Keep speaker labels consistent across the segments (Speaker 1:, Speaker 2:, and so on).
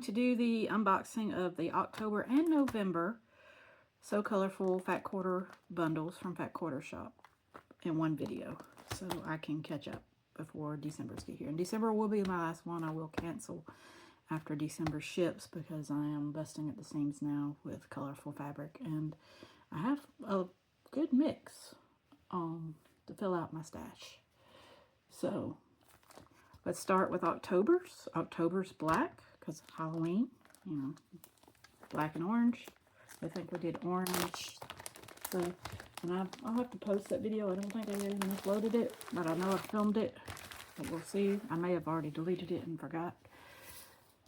Speaker 1: to do the unboxing of the October and November So Colorful Fat Quarter bundles from Fat Quarter Shop in one video, so I can catch up before December's get here. And December will be my last one. I will cancel after December ships because I am busting at the seams now with colorful fabric, and I have a good mix to fill out my stash. So let's start with October's. October's black because Halloween, you know, black and orange. I think we did orange. So, and I'll have to post that video. I don't think I even uploaded it, but I know I filmed it. But we'll see. I may have already deleted it and forgot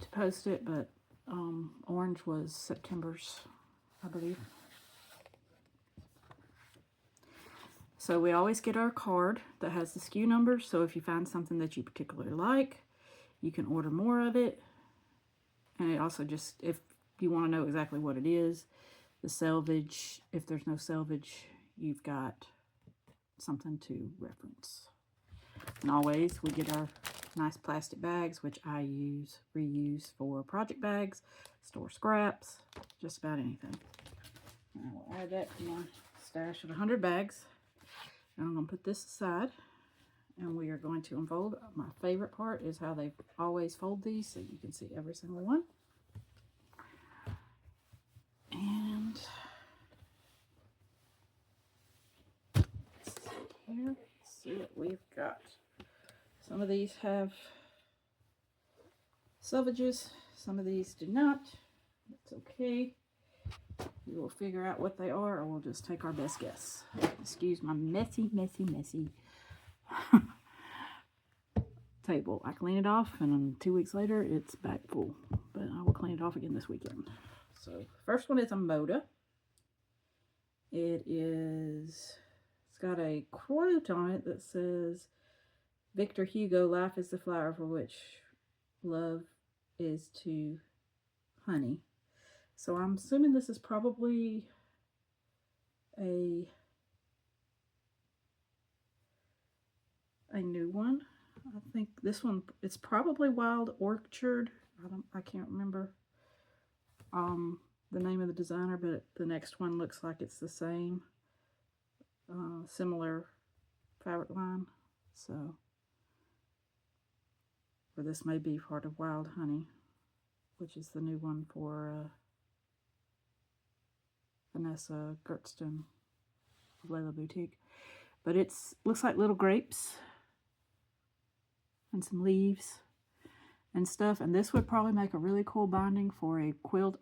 Speaker 1: to post it, but orange was September's, I believe. So we always get our card that has the SKU numbers. So if you find something that you particularly like, you can order more of it. And it also just, if you want to know exactly what it is, the selvage, if there's no selvage, you've got something to reference. And always we get our nice plastic bags, which I reuse for project bags, store scraps, just about anything. And I will add that to my stash of 100 bags. And I'm going to put this aside, and we are going to unfold. My favorite part is how they always fold these, so you can see every single one. And let's see what we've got. Some of these have selvages, some of these do not. That's okay. We will figure out what they are, or we'll just take our best guess. Excuse my messy table. I clean it off, and 2 weeks later, it's back full. But I will clean it off again this weekend. So, first one is a Moda. It's got a quote on it that says, Victor Hugo, life is the flower for which love is to honey. So I'm assuming this is probably a new one. I think this one, it's probably Wild Orchard. I can't remember the name of the designer, but the next one looks like it's the same, similar fabric line. So, or this may be part of Wild Honey, which is the new one for Vanessa Gertston, Layla Boutique. But it's looks like little grapes and some leaves and stuff. And this would probably make a really cool binding for a quilt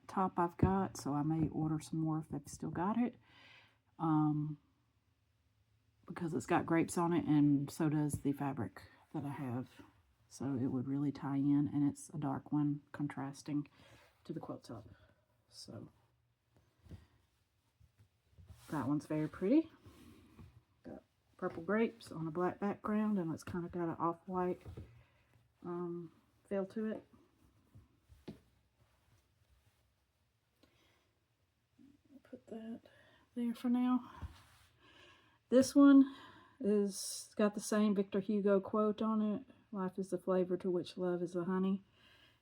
Speaker 1: top I've got. So I may order some more if they've still got it. Because it's got grapes on it, and so does the fabric that I have. So it would really tie in, and it's a dark one contrasting to the quilt top. So that one's very pretty. Got purple grapes on a black background, and it's kind of got an off-white feel to it. Put that there for now. This one is got the same Victor Hugo quote on it. Life is the flavor to which love is the honey.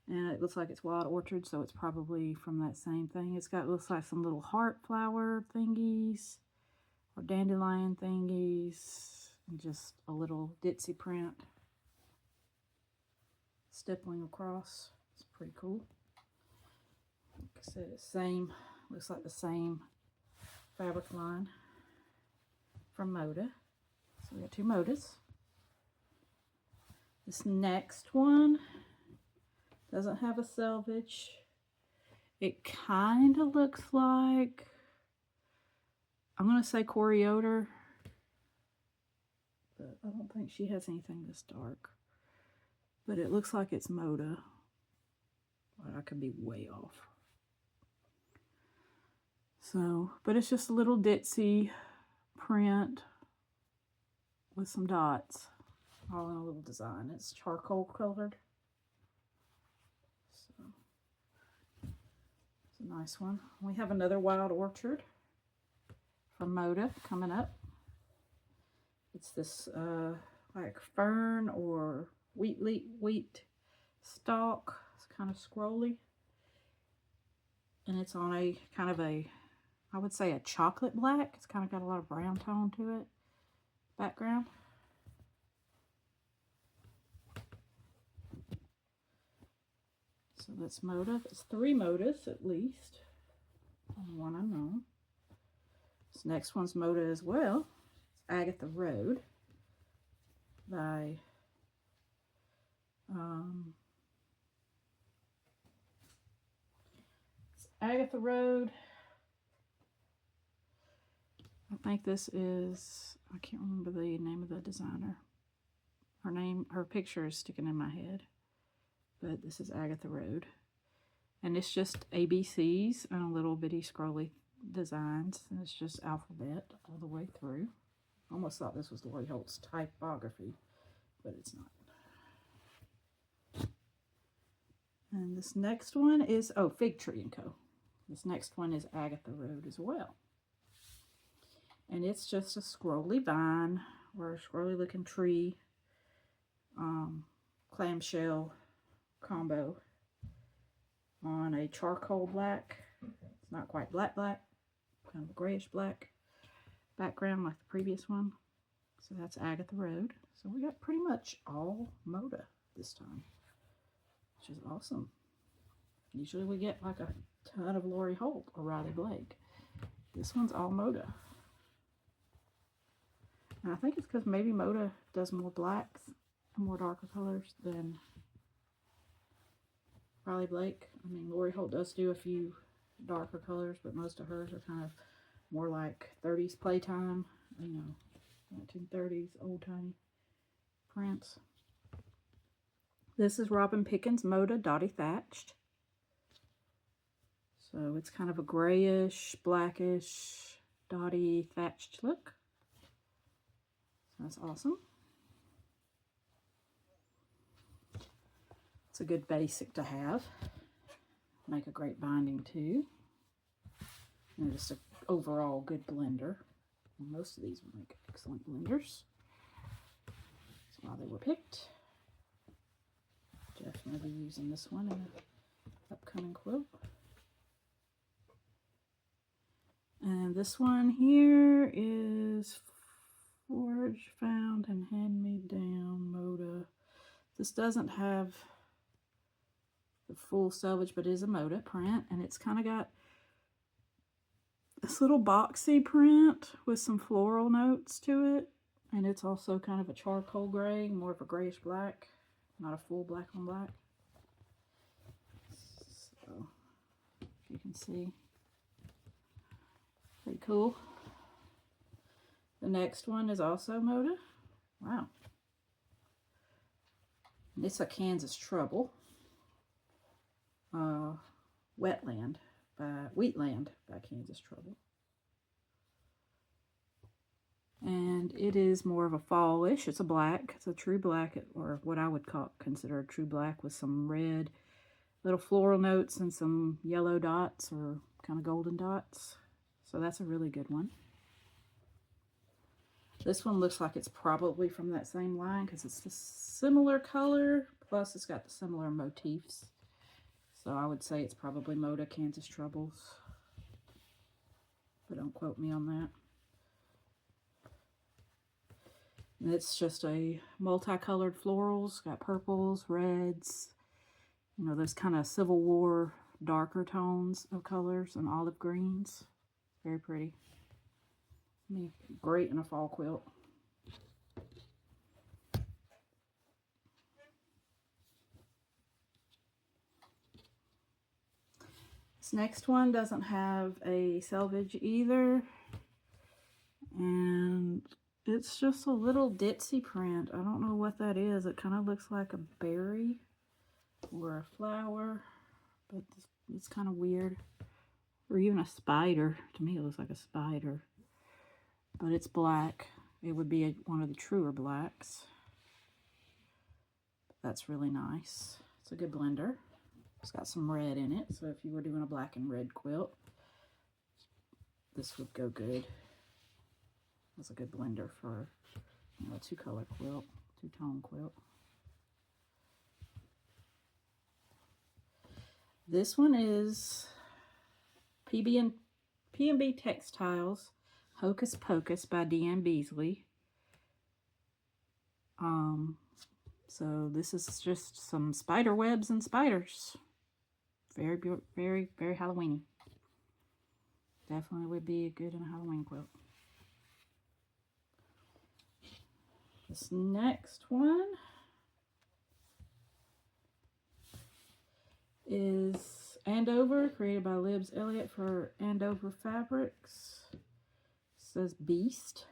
Speaker 1: And it looks like it's Wild Orchard, so it's probably from that same thing. It's got, looks like some little heart flower thingies or dandelion thingies, and just a little ditzy print stippling across. It's pretty cool. Like I said, it's same, looks like the same fabric line from Moda. So we got two Modas. This next one doesn't have a selvage. It kind of looks like, I'm going to say Corey Yoder, but I don't think she has anything this dark. But it looks like it's Moda. But I could be way off. So, but it's just a little ditzy print with some dots all in a little design. It's charcoal colored. So it's a nice one. We have another Wild Orchard from Moda coming up. It's this like fern or wheat stalk. It's kind of scrolly. And it's on a kind of a, I would say a chocolate black. It's kind of got a lot of brown tone to it. Background. So that's Moda. That's 3 Modas at least. And one unknown. This next one's Moda as well. It's Agatha Road by it's Agatha Road. I think this is, I can't remember the name of the designer. Her picture is sticking in my head. But this is Agatha Road. And it's just ABCs and little bitty scrolly designs. And it's just alphabet all the way through. Almost thought this was Lori Holt's typography, but it's not. And this next one is, oh, Fig Tree & Co. This next one is Agatha Road as well. And it's just a scrolly vine or a scrolly looking tree, clamshell combo on a charcoal black. It's not quite black, kind of a grayish black background like the previous one. So that's Agatha Road. So we got pretty much all Moda this time, which is awesome. Usually we get like a ton of Lori Holt or Riley Blake. This one's all Moda. And I think it's because maybe Moda does more blacks and more darker colors than Riley Blake. I mean, Lori Holt does do a few darker colors, but most of hers are kind of more like 30s playtime, you know, 1930s old-timey prints. This is Robin Pickens Moda Dottie Thatched. So it's kind of a grayish, blackish, dotty thatched look. So that's awesome. It's a good basic to have. Make a great binding too. And just an overall good blender. And most of these will make excellent blenders. That's why they were picked. Jeff may be using this one in an upcoming quilt. And this one here is Forge Found and Hand Me Down Moda. This doesn't have the full selvage, but it is a Moda print, and it's kind of got this little boxy print with some floral notes to it, and it's also kind of a charcoal gray, more of a grayish black, not a full black on black. So if you can see, pretty cool. The next one is also Moda. Wow. And it's a Kansas Trouble. Wheatland by Kansas Trouble. And it is more of a fallish. It's a black. It's a true black, or what I would consider a true black, with some red little floral notes and some yellow dots or kind of golden dots. So that's a really good one. This one looks like it's probably from that same line because it's the similar color, plus it's got the similar motifs. So I would say it's probably Moda Kansas Troubles, but don't quote me on that. And it's just a multicolored florals, got purples, reds, you know, those kind of Civil War darker tones of colors, and olive greens. Very pretty. Great in a fall quilt. This next one doesn't have a selvage either, and it's just a little ditzy print. I don't know what that is. It kind of looks like a berry or a flower, but it's kind of weird. Or even a spider. To me it looks like a spider, but it's black. It would be one of the truer blacks. That's really nice. It's a good blender. It's got some red in it, so if you were doing a black and red quilt, this would go good. It's a good blender for, you know, a two-color quilt, two-tone quilt. This one is P&B Textiles Hocus Pocus by Deanne Beasley. So this is just some spider webs and spiders. Very, very, very Halloweeny. Definitely would be good in a Halloween quilt. This next one is Andover, created by Libs Elliott for Andover Fabrics. It says Beast.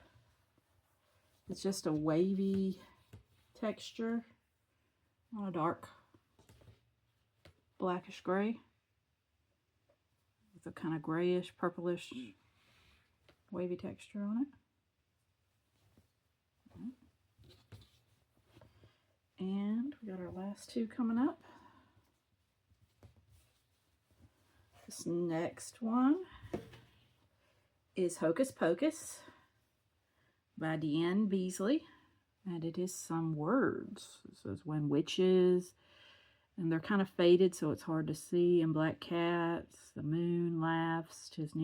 Speaker 1: It's just a wavy texture on a dark blackish gray with a kind of grayish, purplish, wavy texture on it. And we got our last two coming up. This next one is Hocus Pocus by Deanne Beasley. And it is some words. It says when witches, and they're kind of faded so it's hard to see, and black cats, the moon laughs, 'tis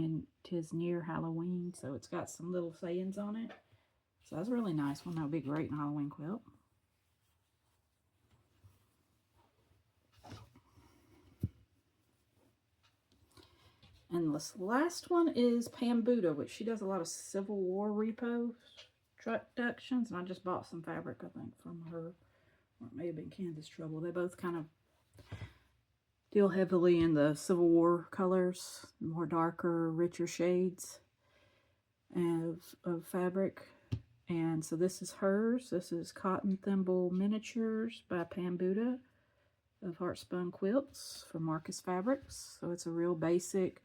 Speaker 1: near Halloween. So it's got some little sayings on it. So that's a really nice one. That would be great in a Halloween quilt. And this last one is Pam Buddha, which she does a lot of Civil War reproductions. And I just bought some fabric, I think, from her. Or it may have been Kansas Trouble. They both kind of deal heavily in the Civil War colors, more darker, richer shades of fabric. And so this is hers. This is Cotton Thimble Miniatures by Pam Buddha of Heartspun Quilts from Marcus Fabrics. So it's a real basic,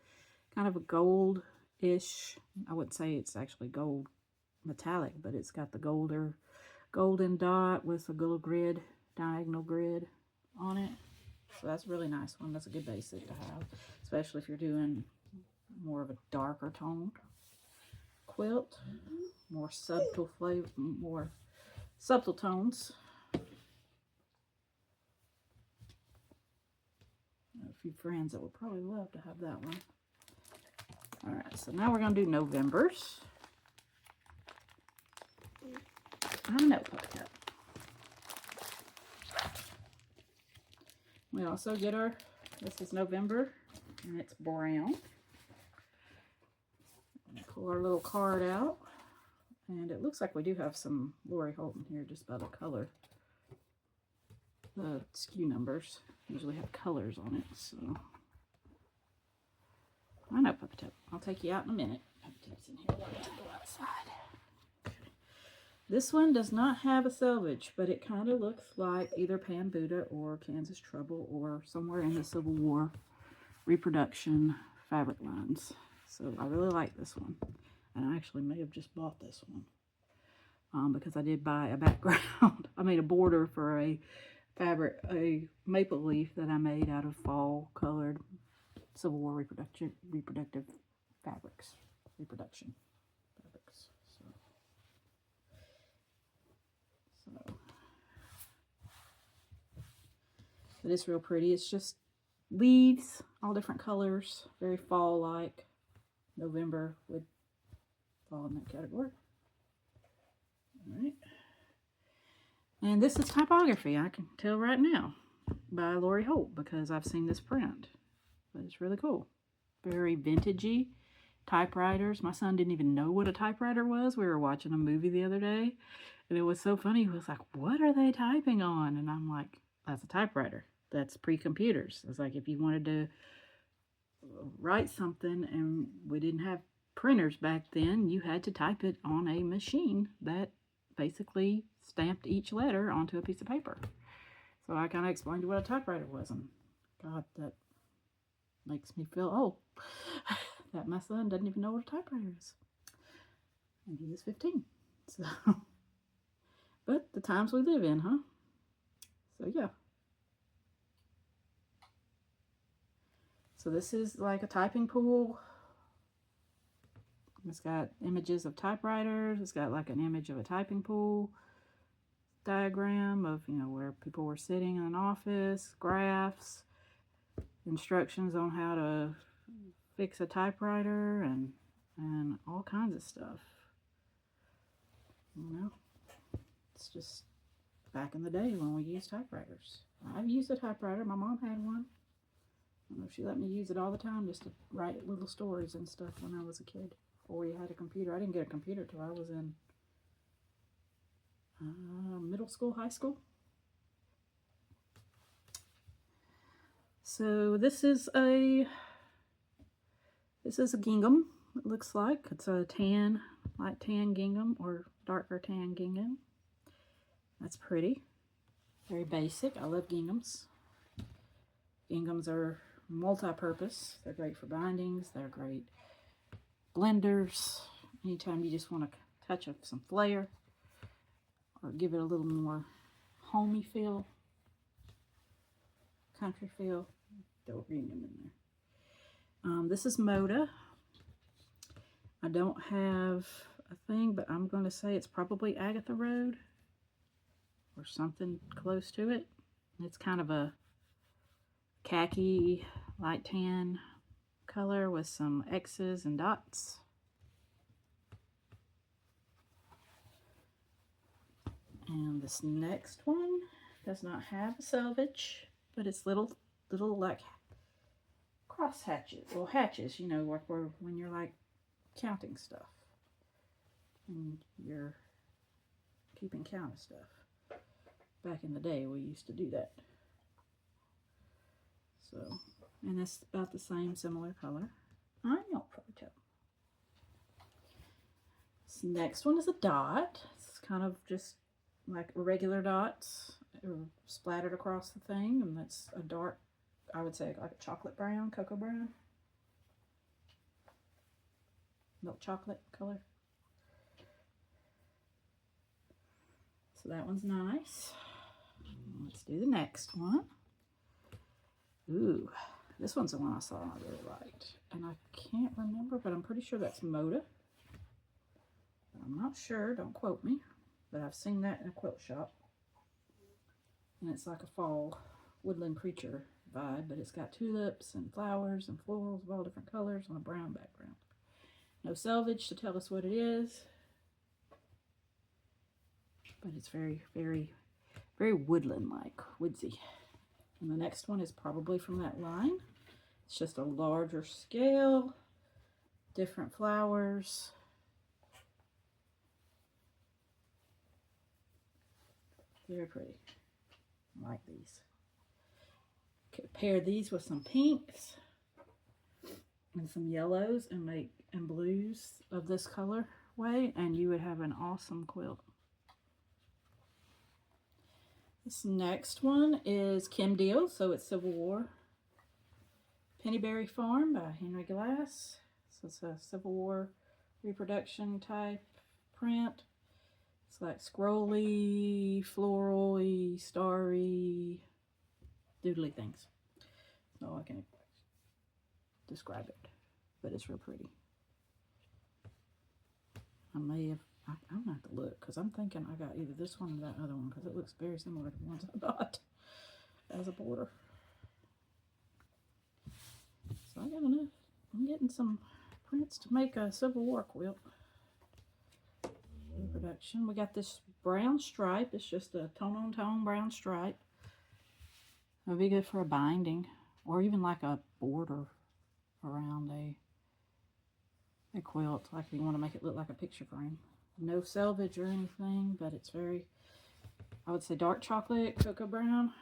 Speaker 1: kind of a gold-ish. I wouldn't say it's actually gold metallic, but it's got the golden dot with a little grid, diagonal grid on it. So that's a really nice one. That's a good basic to have, especially if you're doing more of a darker toned quilt, more subtle flavor, more subtle tones. A few friends that would probably love to have that one. All right, so now we're going to do November's. I know, Puppet. We also get our, this is November, and it's brown. Pull our little card out, and it looks like we do have some Lori Holton here just by the color. The SKU numbers usually have colors on it, so. I know, Puppet Tip. I'll take you out in a minute. Puppet Tip's in here. We'll go outside. This one does not have a selvage, but it kind of looks like either Pam Buddha or Kansas Trouble or somewhere in the Civil War reproduction fabric lines. So I really like this one. And I actually may have just bought this one because I did buy a background. I made a border for a maple leaf that I made out of fall colored Civil War reproduction fabrics. It is real pretty. It's just leaves, all different colors, very fall-like. November would fall in that category. All right. And this is typography, I can tell right now, by Lori Holt, because I've seen this print. But it's really cool. Very vintagey. Typewriters. My son didn't even know what a typewriter was. We were watching a movie the other day, and it was so funny. He was like, what are they typing on? And I'm like, that's a typewriter. That's pre-computers. It's like if you wanted to write something and we didn't have printers back then, you had to type it on a machine that basically stamped each letter onto a piece of paper. So I kind of explained what a typewriter was, and God, that makes me feel old. That my son doesn't even know what a typewriter is. And he is 15. So, but the times we live in, huh? So yeah. So this is like a typing pool. It's got images of typewriters. It's got like an image of a typing pool diagram of, you know, where people were sitting in an office, graphs. instructions on how to fix a typewriter and all kinds of stuff. You know, it's just back in the day when we used typewriters. I've used a typewriter. My mom had one. I don't know if she let me use it all the time just to write little stories and stuff when I was a kid. Before we had a computer. I didn't get a computer till I was in middle school, high school. So this is a gingham. It looks like it's a tan, light tan gingham or darker tan gingham. That's pretty. Very basic. I love ginghams. Ginghams are multi-purpose. They're great for bindings. They're great blenders. Anytime you just want a touch of some flair or give it a little more homey feel, country feel, throw a gingham in there. This is Moda. I don't have a thing, but I'm going to say it's probably Agatha Road or something close to it. It's kind of a khaki, light tan color with some X's and dots. And this next one does not have a selvage, but it's little like cross hatches, well, hatches, you know, like when you're like counting stuff and you're keeping count of stuff. Back in the day, we used to do that. So, and it's about the same, similar color. I know, probably tell. This next one is a dot. It's kind of just like regular dots splattered across the thing, and that's a dark, I would say like a chocolate brown, cocoa brown, milk chocolate color. So that one's nice. Let's do the next one. Ooh, this one's the one I saw and I really liked. And I can't remember, but I'm pretty sure that's Moda. I'm not sure, don't quote me, but I've seen that in a quilt shop. And it's like a fall woodland creature vibe, but it's got tulips and flowers and florals of all different colors on a brown background. No selvage to tell us what it is, but it's very, very, very woodland-like, woodsy. And the next one is probably from that line. It's just a larger scale, different flowers. Very pretty. I like these. Could pair these with some pinks and some yellows and blues of this color way, and you would have an awesome quilt. This next one is Kim Deal, so it's Civil War. Pennyberry Farm by Henry Glass. So it's a Civil War reproduction type print. It's like scrolly, florally, starry, doodly things. So I can describe it, but it's real pretty. I'm gonna have to look because I'm thinking I got either this one or that other one because it looks very similar to the ones I bought as a border. So I got enough. I'm getting some prints to make a Civil War quilt. Reproduction. We got this brown stripe. It's just a tone-on-tone brown stripe. It'll be good for a binding or even like a border around a quilt, like if you want to make it look like a picture frame. No selvage or anything, but it's very, I would say dark chocolate, cocoa brown.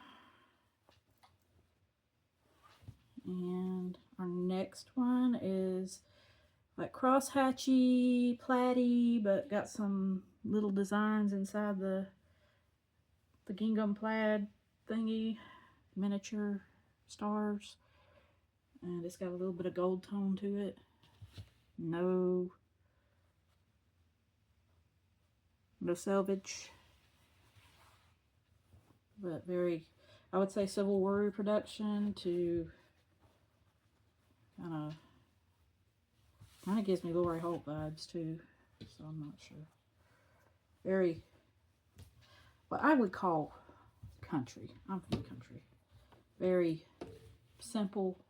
Speaker 1: And our next one is like cross-hatchy, platy, but got some little designs inside the gingham plaid thingy, miniature stars. And it's got a little bit of gold tone to it. No selvage, but very, I would say Civil War reproduction to kind of gives me Lori Holt vibes too, so I'm not sure. Very, what I would call country. I'm from the country. Very simple,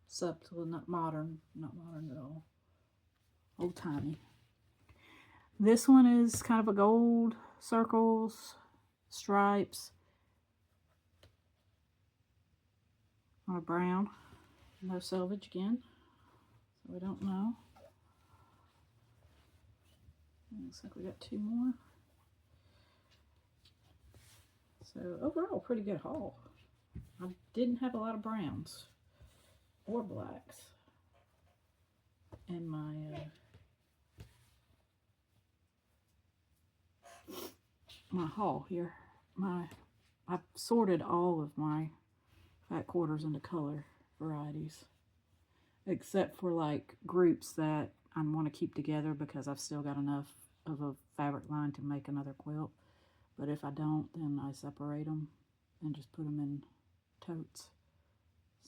Speaker 1: subtle, not modern at all. Old-timey. This one is kind of a gold, circles, stripes, on a brown. No selvage again, so we don't know. Looks like we got 2 more. So overall, pretty good haul. I didn't have a lot of browns or blacks in my my haul here. I've sorted all of my fat quarters into color varieties, except for like groups that I want to keep together because I've still got enough of a fabric line to make another quilt. But if I don't, then I separate them and just put them in totes.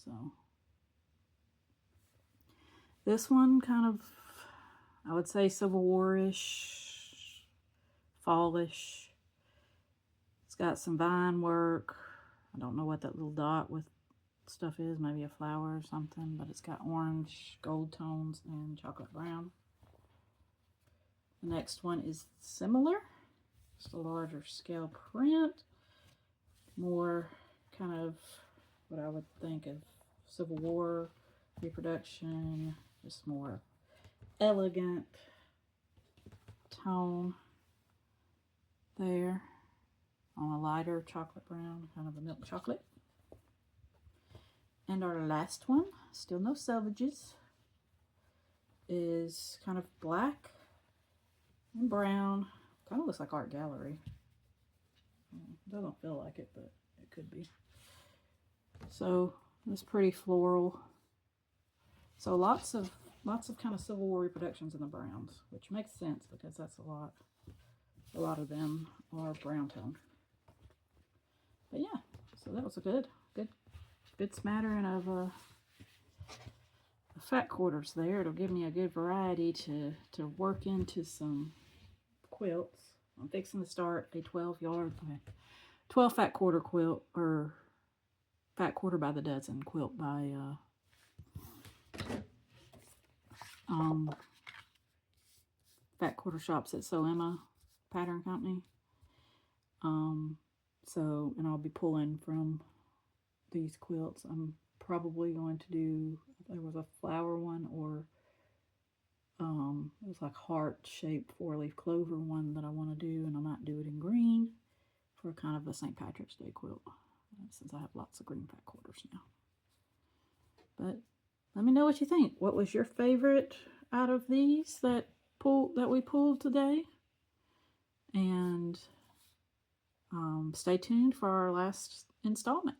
Speaker 1: So this one kind of, I would say, Civil War-ish, fallish. It's got some vine work. I don't know what that little dot with stuff is, maybe a flower or something, but it's got orange, gold tones, and chocolate brown. The next one is similar, just a larger scale print, more kind of what I would think of Civil War reproduction, just more elegant tone there on a lighter chocolate brown, kind of a milk chocolate. And our last one, still no selvages, is kind of black and brown. Kind of looks like art gallery. Doesn't feel like it, but it could be. So it's pretty floral. So lots of kind of Civil War reproductions in the browns, which makes sense because that's a lot. A lot of them are brown tone. But yeah, so that was a good smattering of fat quarters there. It'll give me a good variety to work into some quilts. I'm fixing to start a 12 fat quarter quilt, or fat quarter by the dozen quilt by Fat Quarter Shops at Sew Emma Pattern Company. And I'll be pulling from these quilts. I'm probably going to do, there was a flower one, or it was like heart-shaped 4-leaf clover one that I want to do, and I might do it in green for kind of a St. Patrick's Day quilt, since I have lots of green fat quarters now. But let me know what you think. What was your favorite out of these that we pulled today? And stay tuned for our last installment.